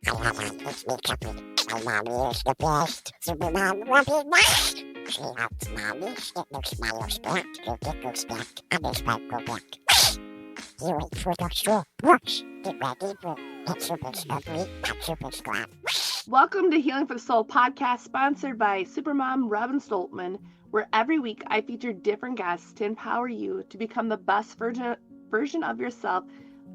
It's me, Cappy. My mommy is the best. Super mom, love you much. She helps mommy. It looks my little back. Your dick goes back. And this part go back. You wait for the straw. Brush. Get ready for Pet Super's ugly. Pet Super's glad. Welcome to Healing for the Soul podcast, sponsored by Supermom Robin Stoltman, where every week I feature different guests to empower you to become the best version of yourself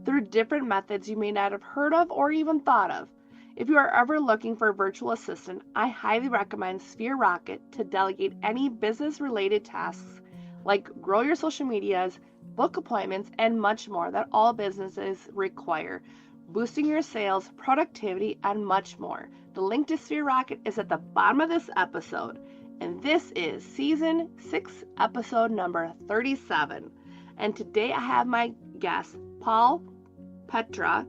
through different methods you may not have heard of or even thought of. If you are ever looking for a virtual assistant, I highly recommend Sphere Rocket to delegate any business-related tasks like grow your social medias, book appointments, and much more that all businesses require, boosting your sales, productivity, and much more. The link to Sphere Rocket is at the bottom of this episode, and this is Season 6, Episode number 37. And today I have my guest, Paul Petera,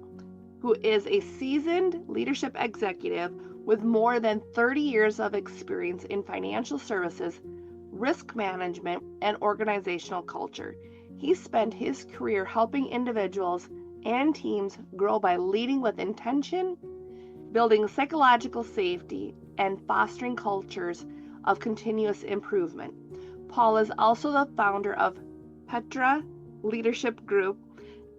who is a seasoned leadership executive with more than 30 years of experience in financial services, risk management, and organizational culture. He spent his career helping individuals and teams grow by leading with intention, building psychological safety, and fostering cultures of continuous improvement. Paul is also the founder of Petera Leadership Group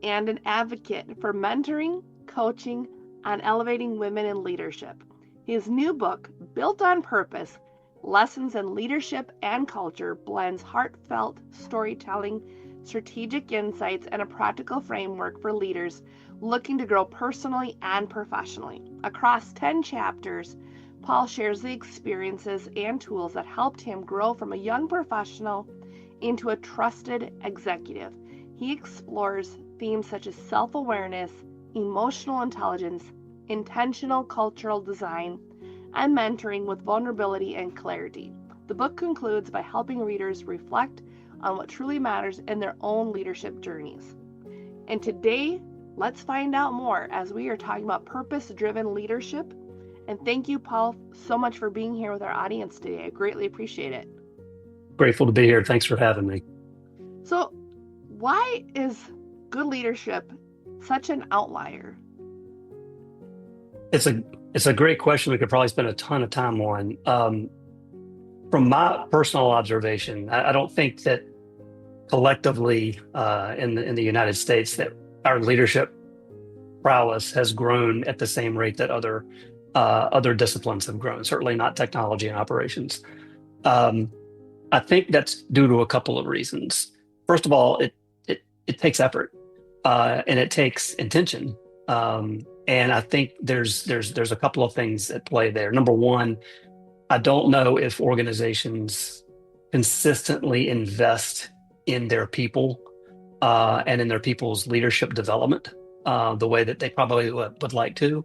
and an advocate for mentoring, coaching, on elevating women in leadership. His new book, Built on Purpose, Lessons in Leadership and Culture, blends heartfelt storytelling, strategic insights, and a practical framework for leaders looking to grow personally and professionally. Across 10 chapters, Paul shares the experiences and tools that helped him grow from a young professional into a trusted executive. He explores themes such as self-awareness, emotional intelligence, intentional cultural design, and mentoring with vulnerability and clarity. The book concludes by helping readers reflect on what truly matters in their own leadership journeys. And today, let's find out more as we are talking about purpose-driven leadership. And thank you, Paul, so much for being here with our audience today. I greatly appreciate it. Grateful to be here. Thanks for having me. So, why is good leadership such an outlier? It's a great question. We could probably spend a ton of time on. From my personal observation, I don't think that collectively in the United States that our leadership prowess has grown at the same rate that other disciplines have grown. Certainly not technology and operations. I think that's due to a couple of reasons. First of all, it takes effort and it takes intention. And I think there's a couple of things at play there. Number one, I don't know if organizations consistently invest in their people and in their people's leadership development the way that they probably would like to.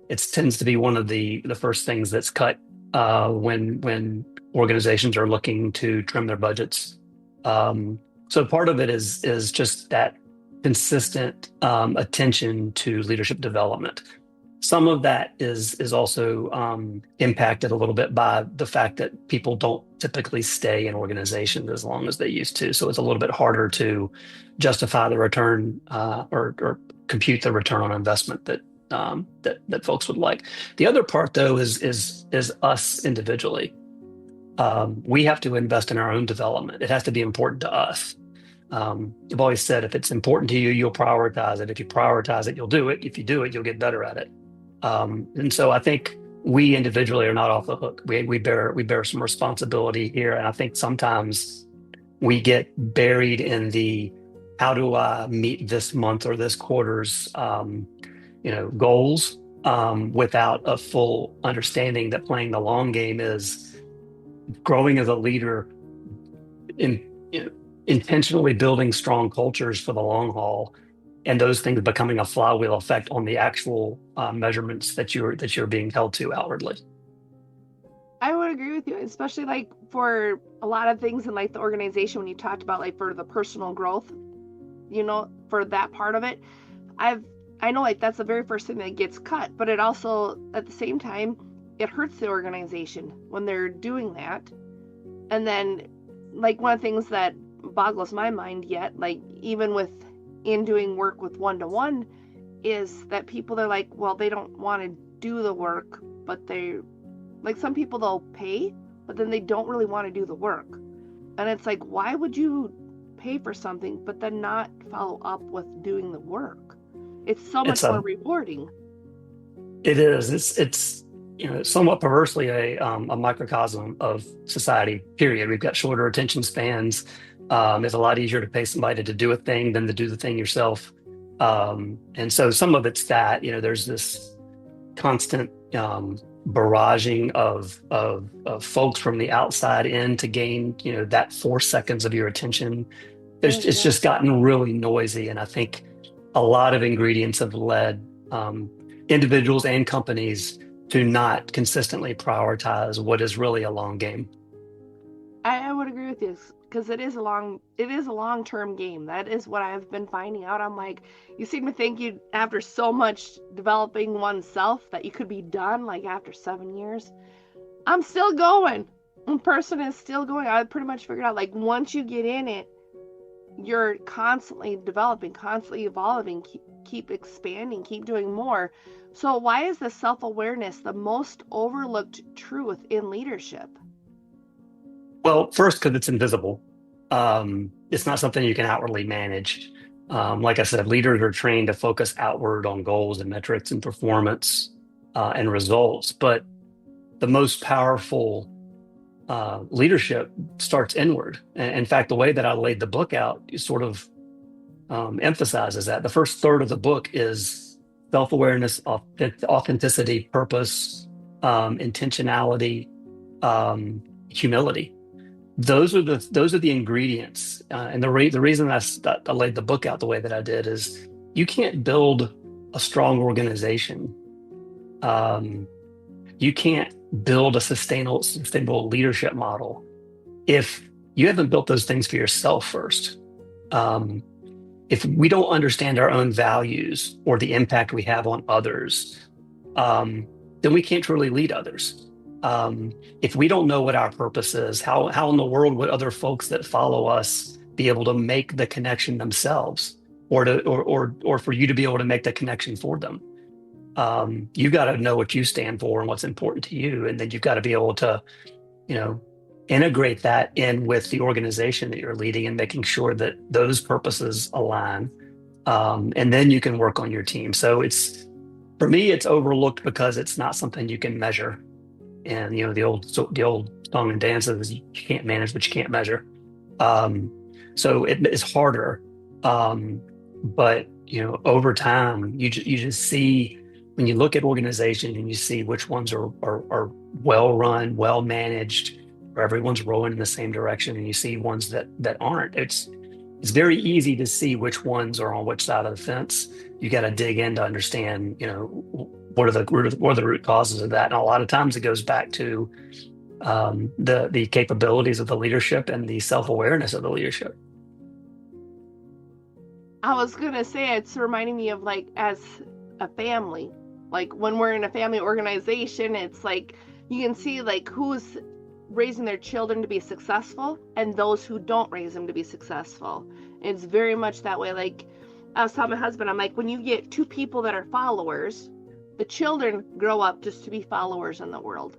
It tends to be one of the first things that's cut when organizations are looking to trim their budgets. So part of it is just that consistent attention to leadership development. Some of that is also impacted a little bit by the fact that people don't typically stay in organizations as long as they used to. So it's a little bit harder to justify the return or compute the return on investment that folks would like. The other part, though, is us individually. We have to invest in our own development. It has to be important to us. I've always said, if it's important to you, you'll prioritize it. If you prioritize it, you'll do it. If you do it, you'll get better at it. And so I think we individually are not off the hook. We bear some responsibility here. And I think sometimes we get buried in the, how do I meet this month or this quarter's, goals, without a full understanding that playing the long game is growing as a leader intentionally building strong cultures for the long haul, and those things becoming a flywheel effect on the actual measurements that you're being held to outwardly. I would agree with you, especially like for a lot of things in like the organization when you talked about like for the personal growth, for that part of it, I know like that's the very first thing that gets cut, but it also at the same time it hurts the organization when they're doing that. And then like one of the things that boggles my mind yet, like even in doing work with one-to-one, is that people are like, well, they don't want to do the work, but like some people they'll pay, but then they don't really want to do the work. And it's like, why would you pay for something but then not follow up with doing the work? It's so much more rewarding. It is. It's somewhat perversely a microcosm of society, period. We've got shorter attention spans. It's a lot easier to pay somebody to do a thing than to do the thing yourself. And so some of it's that, there's this constant barraging of folks from the outside in to gain, that 4 seconds of your attention. It's just gotten really noisy. And I think a lot of ingredients have led individuals and companies to not consistently prioritize what is really a long game. I would agree with you, because it is a long-term game. That is what I've been finding out. I'm like, you seem to think after so much developing oneself that you could be done like after 7 years. I'm still going. One person is still going. I pretty much figured out, like, once you get in it, you're constantly developing, constantly evolving, keep expanding, keep doing more. So why is the self-awareness the most overlooked truth in leadership? Well, first, because it's invisible. It's not something you can outwardly manage. Like I said, leaders are trained to focus outward on goals and metrics and performance and results. But the most powerful leadership starts inward. In fact, the way that I laid the book out sort of emphasizes that. The first third of the book is self-awareness, authenticity, purpose, intentionality, humility. Those are the ingredients. And the reason I laid the book out the way that I did is you can't build a strong organization. You can't build a sustainable leadership model if you haven't built those things for yourself first. If we don't understand our own values or the impact we have on others, then we can't truly lead others. If we don't know what our purpose is, how in the world would other folks that follow us be able to make the connection themselves, or for you to be able to make the connection for them? You got to know what you stand for and what's important to you, and then you've got to be able to, integrate that in with the organization that you're leading and making sure that those purposes align. And then you can work on your team. So for me, it's overlooked because it's not something you can measure. And the old song and dance is you can't manage what you can't measure. So it's harder. But over time, you just see, when you look at organizations and you see which ones are well run, well managed, where everyone's rowing in the same direction, and you see ones that aren't. It's very easy to see which ones are on which side of the fence. You got to dig in to understand, what are the root causes of that. And a lot of times it goes back to the capabilities of the leadership and the self-awareness of the leadership. I was gonna say, it's reminding me of, like, as a family, like when we're in a family organization, it's like you can see like who's raising their children to be successful and those who don't raise them to be successful. It's very much that way. Like I was telling my husband, I'm like, when you get two people that are followers, the children grow up just to be followers in the world.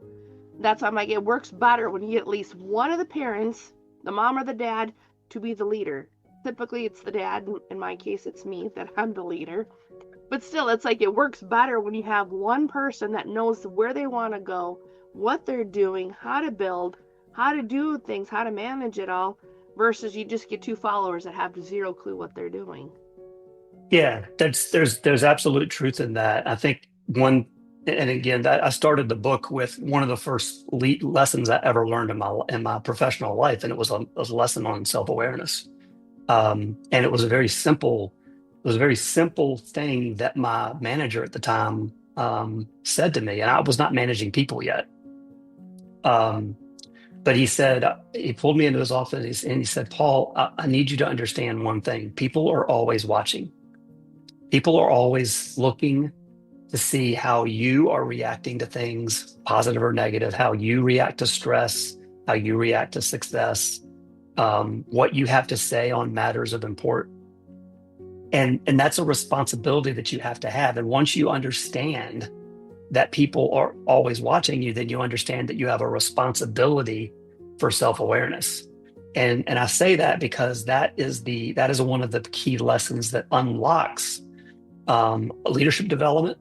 That's why I'm like, it works better when you get at least one of the parents, the mom or the dad, to be the leader. Typically it's the dad. In my case, it's me, that I'm the leader. But still, it's like it works better when you have one person that knows where they want to go, what they're doing, how to build, how to do things, how to manage it all, versus you just get two followers that have zero clue what they're doing. Yeah, there's absolute truth in that. I think and again, that I started the book with one of the first lessons I ever learned in my professional life, and it was a lesson on self-awareness. And it was a very simple thing that my manager at the time said to me, and I was not managing people yet. But he pulled me into his office and he said, "Paul, I need you to understand one thing. People are always watching. People are always looking to see how you are reacting to things, positive or negative, how you react to stress, how you react to success, what you have to say on matters of import. And that's a responsibility that you have to have. And once you understand that people are always watching you, then you understand that you have a responsibility for self-awareness. And I say that because that is one of the key lessons that unlocks leadership development,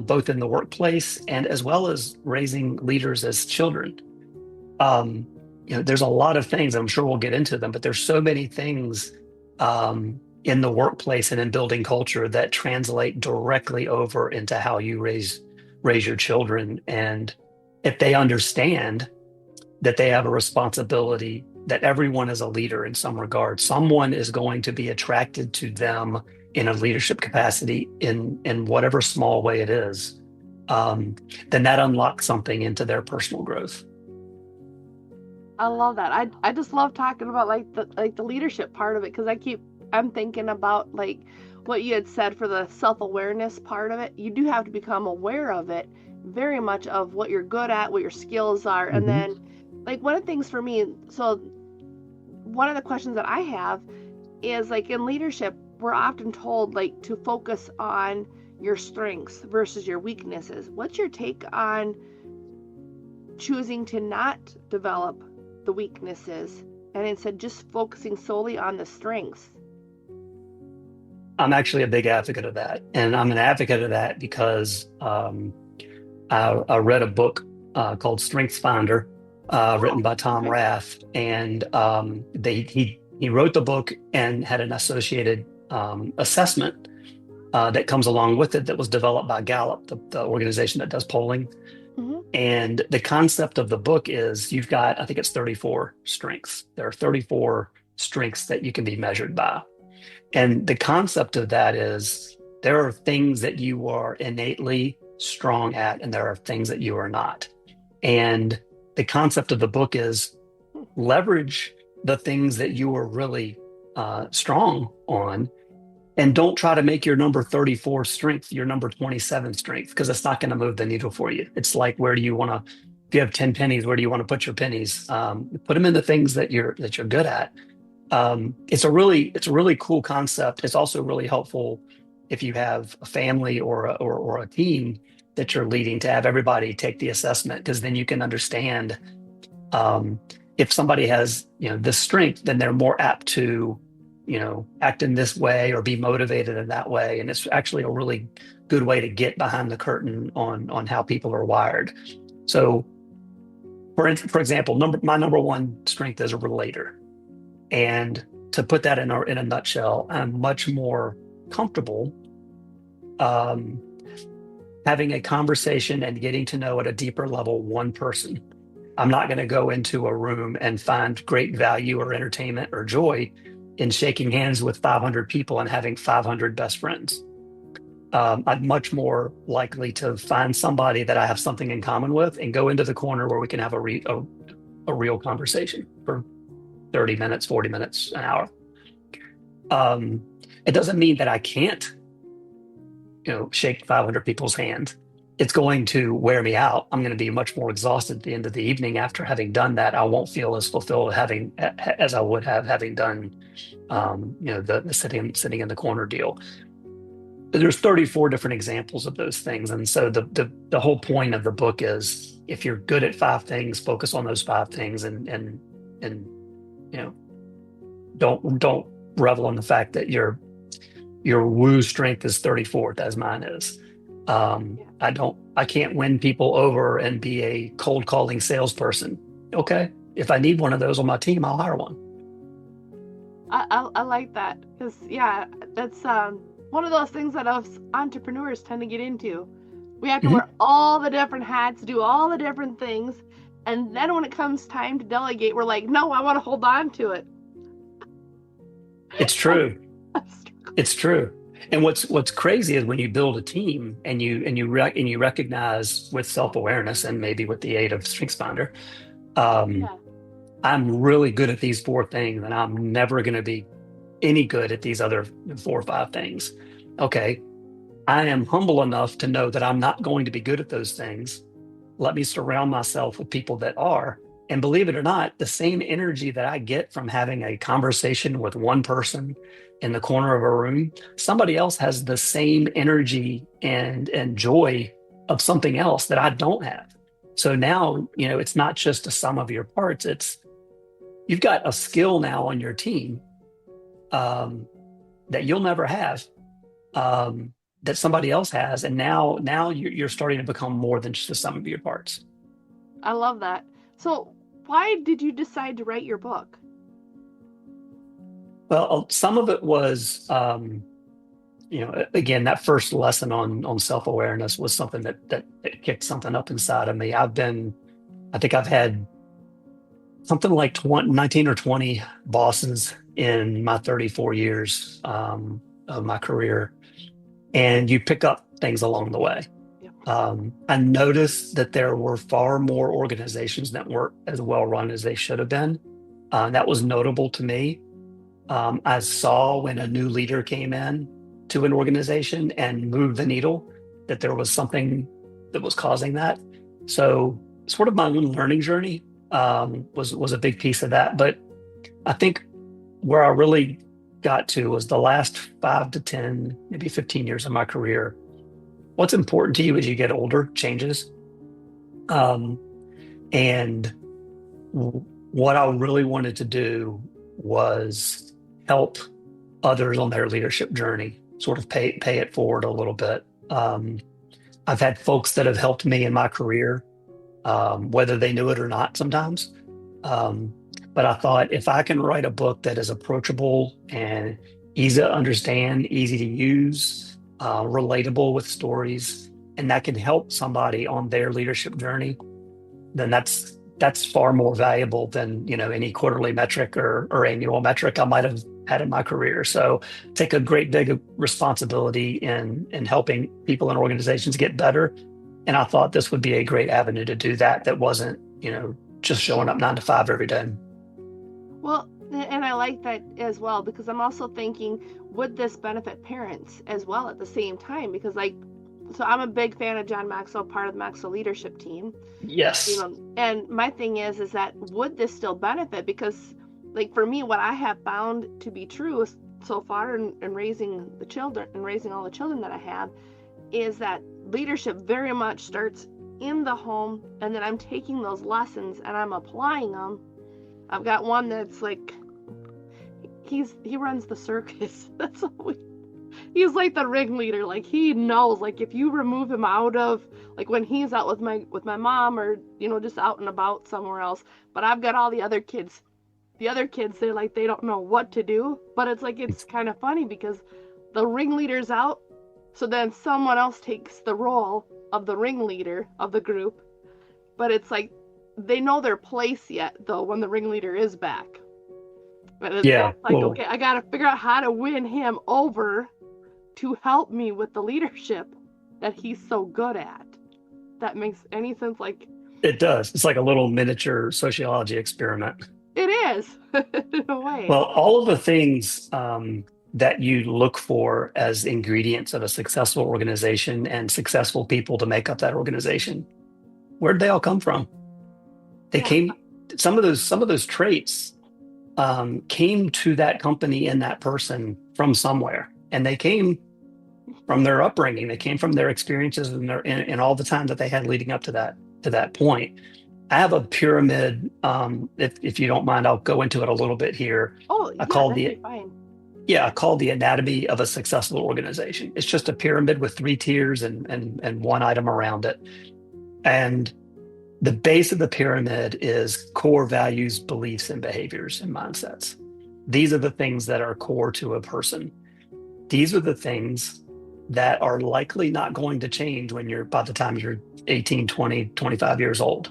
both in the workplace and as well as raising leaders as children. There's a lot of things, I'm sure we'll get into them, but there's so many things in the workplace and in building culture that translate directly over into how you raise your children. And if they understand that they have a responsibility, that everyone is a leader in some regard, someone is going to be attracted to them in a leadership capacity in whatever small way it is, then that unlocks something into their personal growth. I love that. I just love talking about the leadership part of it, because I'm thinking about like what you had said for the self-awareness part of it. You do have to become aware of it, very much of what you're good at, what your skills are. Mm-hmm. And then like one of the things for me, so one of the questions that I have is like in leadership, we're often told like to focus on your strengths versus your weaknesses. What's your take on choosing to not develop the weaknesses and instead just focusing solely on the strengths? I'm actually a big advocate of that. And I'm an advocate of that because I read a book called Strengths Finder, written by Tom Rath. And he wrote the book and had an associated assessment that comes along with it that was developed by Gallup, the organization that does polling. Mm-hmm. And the concept of the book is you've got, I think it's 34 strengths. There are 34 strengths that you can be measured by. And the concept of that is there are things that you are innately strong at, and there are things that you are not. And the concept of the book is leverage the things that you are really strong on, and don't try to make your number 34 strength your number 27 strength, because it's not going to move the needle for you. It's like, where do you want to, if you have 10 pennies, where do you want to put your pennies? Put them in the things that you're good at. It's a really cool concept. It's also really helpful if you have a family or a team that you're leading, to have everybody take the assessment, because then you can understand if somebody has this strength, then they're more apt to act in this way or be motivated in that way. And it's actually a really good way to get behind the curtain on how people are wired. So for example, my number one strength is a relator. And to put that in a nutshell, I'm much more comfortable having a conversation and getting to know at a deeper level one person. I'm not going to go into a room and find great value or entertainment or joy in shaking hands with 500 people and having 500 best friends. I'm much more likely to find somebody that I have something in common with and go into the corner where we can have a real conversation for 30 minutes, 40 minutes, an hour. It doesn't mean that I can't, shake 500 people's hands. It's going to wear me out. I'm going to be much more exhausted at the end of the evening after having done that. I won't feel as fulfilled as I would have having done, the sitting in the corner deal. There's 34 different examples of those things. And so the whole point of the book is, if you're good at 5 things, focus on those 5 things and don't revel in the fact that your woo strength is 34th, as mine is. I can't win people over and be a cold calling salesperson. Okay. If I need one of those on my team, I'll hire one. I like that, because that's one of those things that us entrepreneurs tend to get into. We have to wear all the different hats, do all the different things. And then when it comes time to delegate, we're like, no, I want to hold on to it. It's true. It's true. And what's crazy is when you build a team and you recognize with self-awareness and maybe with the aid of StrengthsFinder, I'm really good at these 4 things, and I'm never going to be any good at these other 4 or 5 things. Okay, I am humble enough to know that I'm not going to be good at those things. Let me surround myself with people that are. And believe it or not, the same energy that I get from having a conversation with one person in the corner of a room, somebody else has the same energy and joy of something else that I don't have. So now, it's not just a sum of your parts. It's you've got a skill now on your team that you'll never have, that somebody else has, and now you're starting to become more than just the sum of your parts. I love that. So why did you decide to write your book? Well, some of it was, again, that first lesson on self-awareness was something that kicked something up inside of me. I think I've had something like 19 or 20 bosses in my 34 years of my career. And you pick up things along the way. I noticed that there were far more organizations that weren't as well run as they should have been. That was notable to me. I saw when a new leader came in to an organization and moved the needle, that there was something that was causing that. So sort of my own learning journey was a big piece of that. But I think where I really got to was the last 5 to 10, maybe 15 years of my career. What's important to you as you get older changes. And what I really wanted to do was help others on their leadership journey, sort of pay it forward a little bit. I've had folks that have helped me in my career, whether they knew it or not sometimes. But I thought, if I can write a book that is approachable and easy to understand, easy to use, relatable with stories, and that can help somebody on their leadership journey, then that's far more valuable than any quarterly metric or annual metric I might have had in my career. So take a great big responsibility in helping people and organizations get better. And I thought this would be a great avenue to do that. That wasn't just showing up 9 to 5 every day. Well, and I like that as well, because I'm also thinking, would this benefit parents as well at the same time? Because so I'm a big fan of John Maxwell, part of the Maxwell leadership team. Yes. And my thing is that would this still benefit? Because for me, what I have found to be true so far in raising the children and raising all the children that I have, is that leadership very much starts in the home, and then I'm taking those lessons and I'm applying them. I've got one that's he runs the circus. That's all he's like the ringleader. He knows, if you remove him out of, when he's out with my mom, or just out and about somewhere else, but I've got all the other kids, they're they don't know what to do. But it's kind of funny because the ringleader's out, so then someone else takes the role of the ringleader of the group. But it's they know their place yet, though, when the ringleader is back. But it's okay, I got to figure out how to win him over to help me with the leadership that he's so good at. That makes any sense? It does. It's like a little miniature sociology experiment. It is, in a way. Well, all of the things that you look for as ingredients of a successful organization and successful people to make up that organization, where'd they all come from? They came. Some of those traits came to that company and that person from somewhere, and they came from their upbringing. They came from their experiences and all the time that they had leading up to that point. I have a pyramid. If you don't mind, I'll go into it a little bit here. Oh, yeah, that'd be fine. Yeah, I call the anatomy of a successful organization. It's just a pyramid with 3 tiers and one item around it. And the base of the pyramid is core values, beliefs, and behaviors and mindsets. These are the things that are core to a person. These are the things that are likely not going to change by the time you're 18, 20, 25 years old.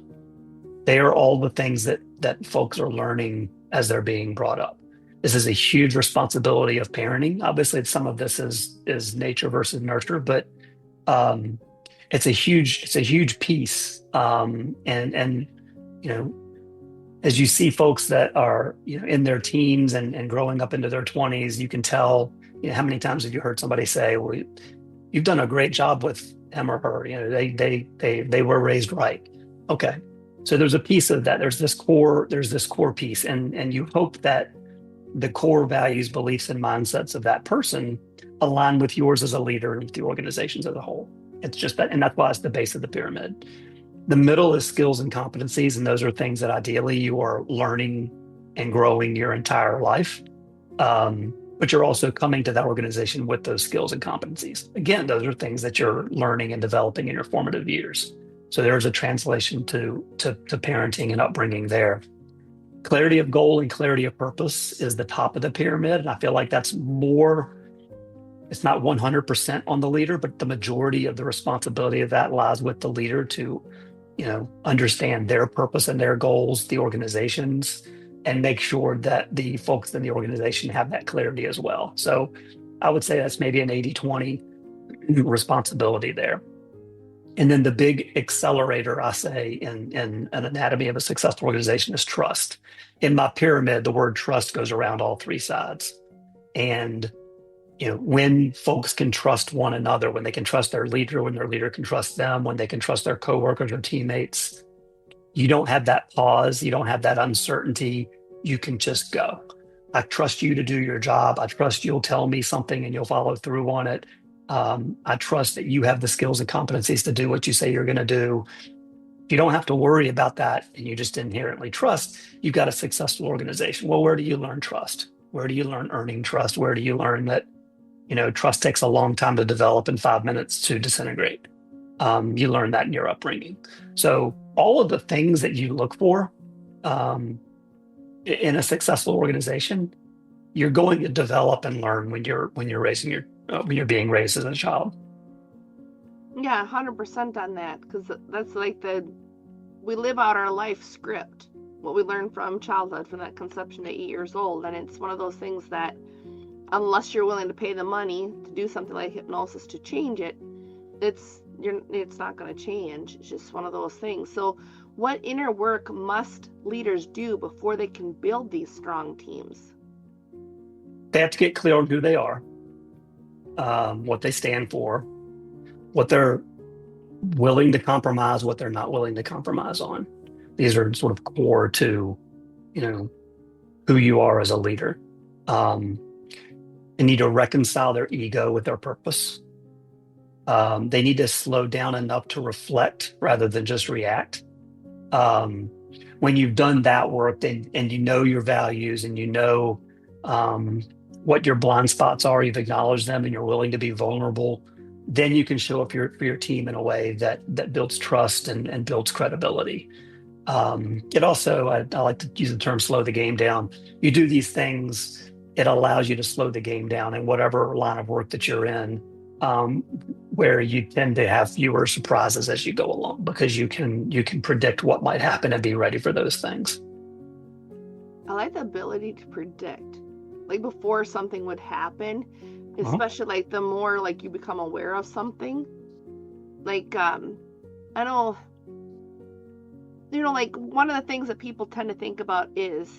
They are all the things that folks are learning as they're being brought up. This is a huge responsibility of parenting. Obviously, some of this is nature versus nurture, but it's a huge piece. And as you see folks that are in their teens and growing up into their 20s, you can tell. How many times have you heard somebody say, "Well, you've done a great job with him or her. They were raised right." Okay, so there's a piece of that. There's this core piece, and you hope that the core values, beliefs, and mindsets of that person align with yours as a leader and with the organizations as a whole. It's just that, and that's why it's the base of the pyramid. The middle is skills and competencies, and those are things that ideally you are learning and growing your entire life. But you're also coming to that organization with those skills and competencies. Again, those are things that you're learning and developing in your formative years. So there's a translation to parenting and upbringing there. Clarity of goal and clarity of purpose is the top of the pyramid. And I feel like that's more, it's not 100% on the leader, but the majority of the responsibility of that lies with the leader to, understand their purpose and their goals, the organizations, and make sure that the folks in the organization have that clarity as well. So I would say that's maybe an 80-20 responsibility there. And then the big accelerator, I say, in an anatomy of a successful organization is trust. In my pyramid, the word trust goes around all three sides. And when folks can trust one another, when they can trust their leader, when their leader can trust them, when they can trust their coworkers or teammates, you don't have that pause, you don't have that uncertainty. You can just go. I trust you to do your job. I trust you'll tell me something and you'll follow through on it. I trust that you have the skills and competencies to do what you say you're going to do. If you don't have to worry about that and you just inherently trust, you've got a successful organization. Well, where do you learn trust? Where do you learn earning trust? Where do you learn that, trust takes a long time to develop and 5 minutes to disintegrate? You learn that in your upbringing. So all of the things that you look for in a successful organization, you're going to develop and learn when you're when you're being raised as a child. Yeah, 100% on that, because that's like we live out our life script, what we learn from childhood, from that conception to 8 years old. And it's one of those things that unless you're willing to pay the money to do something like hypnosis to change it, it's not going to change. It's just one of those things. So what inner work must leaders do before they can build these strong teams? They have to get clear on who they are, what they stand for, what they're willing to compromise, what they're not willing to compromise on. These are sort of core to, who you are as a leader. They need to reconcile their ego with their purpose. They need to slow down enough to reflect rather than just react. When you've done that work and you know your values and what your blind spots are, you've acknowledged them and you're willing to be vulnerable, then you can show up for your team in a way that builds trust and builds credibility. It also, I like to use the term slow the game down. You do these things, it allows you to slow the game down in whatever line of work that you're in, where you tend to have fewer surprises as you go along because you can predict what might happen and be ready for those things. I like the ability to predict, like before something would happen, especially like the more like you become aware of something. Like I know, like one of the things that people tend to think about is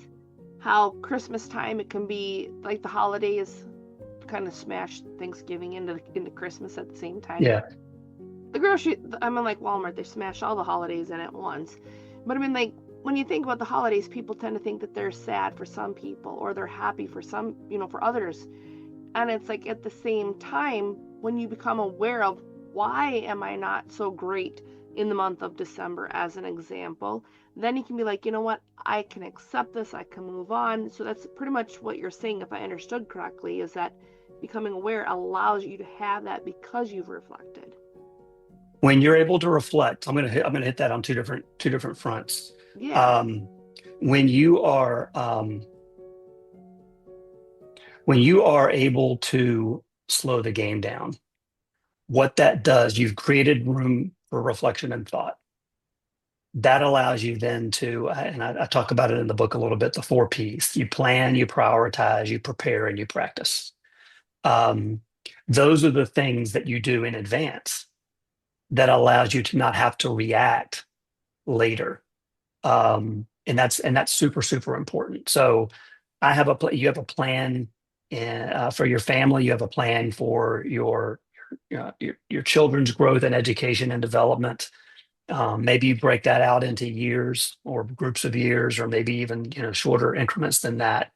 how Christmas time, it can be like the holidays kind of smash Thanksgiving into Christmas at the same time. Yeah. The grocery, I mean, like Walmart, they smash all the holidays in at once. But I mean, like when you think about the holidays, people tend to think that they're sad for some people or they're happy for some, for others. And it's like at the same time, when you become aware of why am I not so great in the month of December, as an example, then you can be like, you know what, I can accept this, I can move on. So that's pretty much what you're saying, if I understood correctly, is that becoming aware allows you to have that because you've reflected. When you're able to reflect, I'm gonna hit that on two different fronts. Yeah. When you are able to slow the game down, what that does, you've created room for reflection and thought. That allows you then to, and I talk about it in the book a little bit, the 4 Ps. You plan, you prioritize, you prepare, and you practice. Those are the things that you do in advance that allows you to not have to react later. And that's super, super important. So you have a plan for your family, you have a plan for your children's growth and education and development. Maybe you break that out into years or groups of years, or maybe even shorter increments than that.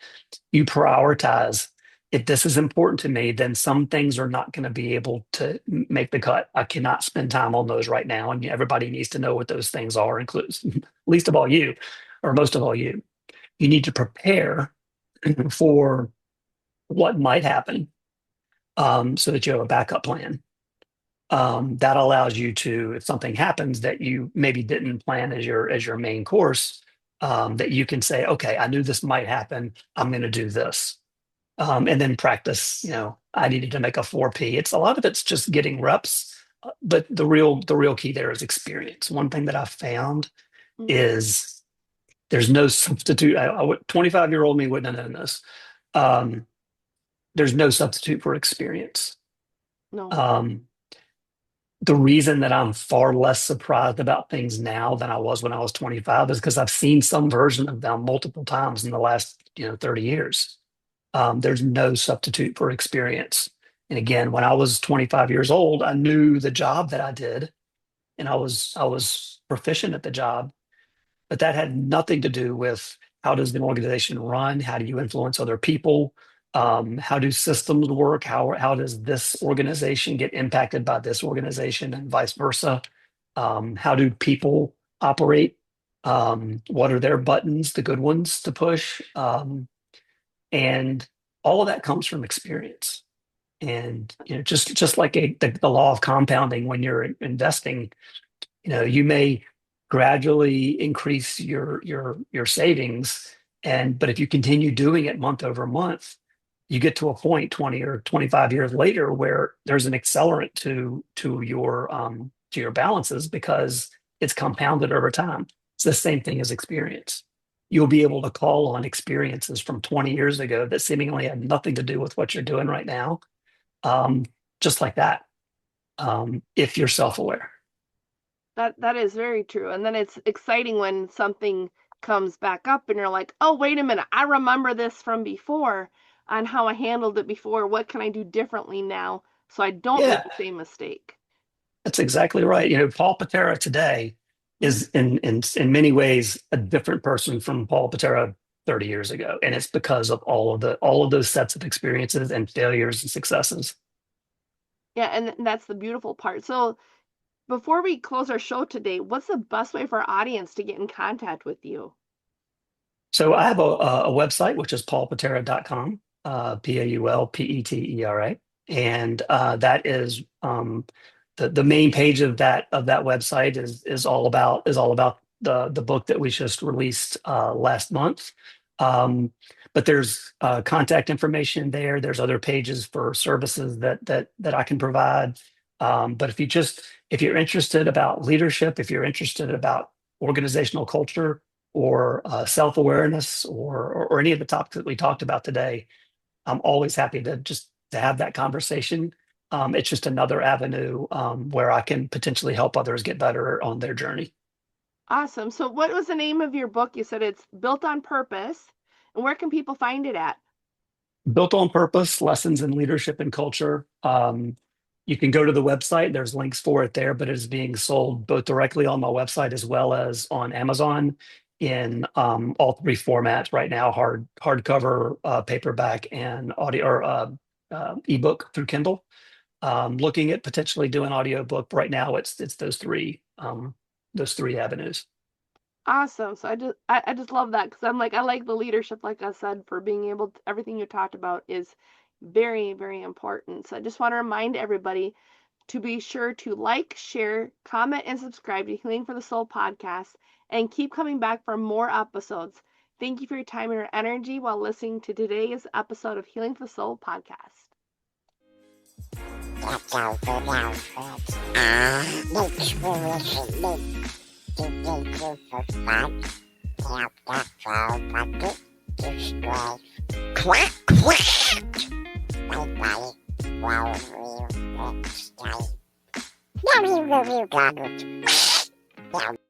You prioritize if this is important to me, then some things are not going to be able to make the cut. I cannot spend time on those right now. And everybody needs to know what those things are, includes least of all you, or most of all you. You need to prepare for what might happen, so that you have a backup plan. That allows you to, if something happens that you maybe didn't plan as your main course, that you can say, okay, I knew this might happen. I'm going to do this. And then practice. I needed to make a 4P. A lot of it's just getting reps, but the real key there is experience. One thing that I found is there's no substitute. 25-year-old me wouldn't have known this. There's no substitute for experience. No. The reason that I'm far less surprised about things now than I was when I was 25 is because I've seen some version of them multiple times in the last 30 years. There's no substitute for experience. And again, when I was 25 years old, I knew the job that I did, and I was proficient at the job, but that had nothing to do with how does the organization run? How do you influence other people? How do systems work? How does this organization get impacted by this organization and vice versa? How do people operate? What are their buttons, the good ones to push? And all of that comes from experience. And just like the law of compounding, when you're investing, you may gradually increase your savings, but if you continue doing it month over month, you get to a point 20 or 25 years later where there's an accelerant to your balances because it's compounded over time. It's the same thing as experience. You'll be able to call on experiences from 20 years ago that seemingly had nothing to do with what you're doing right now, just like that, if you're self-aware. That is very true. And then it's exciting when something comes back up and you're like, oh, wait a minute, I remember this from before on how I handled it before. What can I do differently now so I don't make the same mistake? That's exactly right. Paul Petera today is in many ways a different person from Paul Petera 30 years ago. And it's because of all of those sets of experiences and failures and successes. Yeah, and that's the beautiful part. So before we close our show today, what's the best way for our audience to get in contact with you? So I have a website, which is paulpetera.com, PAULPETERA. And that is the main page of that website is all about the book that we just released last month. But there's contact information there. There's other pages for services that I can provide. But if you're interested about leadership, if you're interested about organizational culture or self-awareness or any of the topics that we talked about today, I'm always happy to have that conversation. It's just another avenue where I can potentially help others get better on their journey. Awesome. So what was the name of your book? You said it's Built on Purpose. And where can people find it at? Built on Purpose, Lessons in Leadership and Culture. You can go to the website. There's links for it there, but it is being sold both directly on my website as well as on Amazon in all three formats right now: hardcover, paperback, and audio or ebook through Kindle. Looking at potentially doing audiobook. Right now, it's those three avenues. Awesome. So I just love that because I like the leadership, like I said, for being able to, everything you talked about is very, very important. So I just want to remind everybody to be sure to like, share, comment, and subscribe to Healing for the Soul podcast and keep coming back for more episodes. Thank you for your time and your energy while listening to today's episode of Healing for the Soul podcast. That's all for now, folks. Make sure you submit to get you for fun. Help that fall bucket. Destroy. Quack, quack. Bye-bye. Well, we'll next time. Now you got it.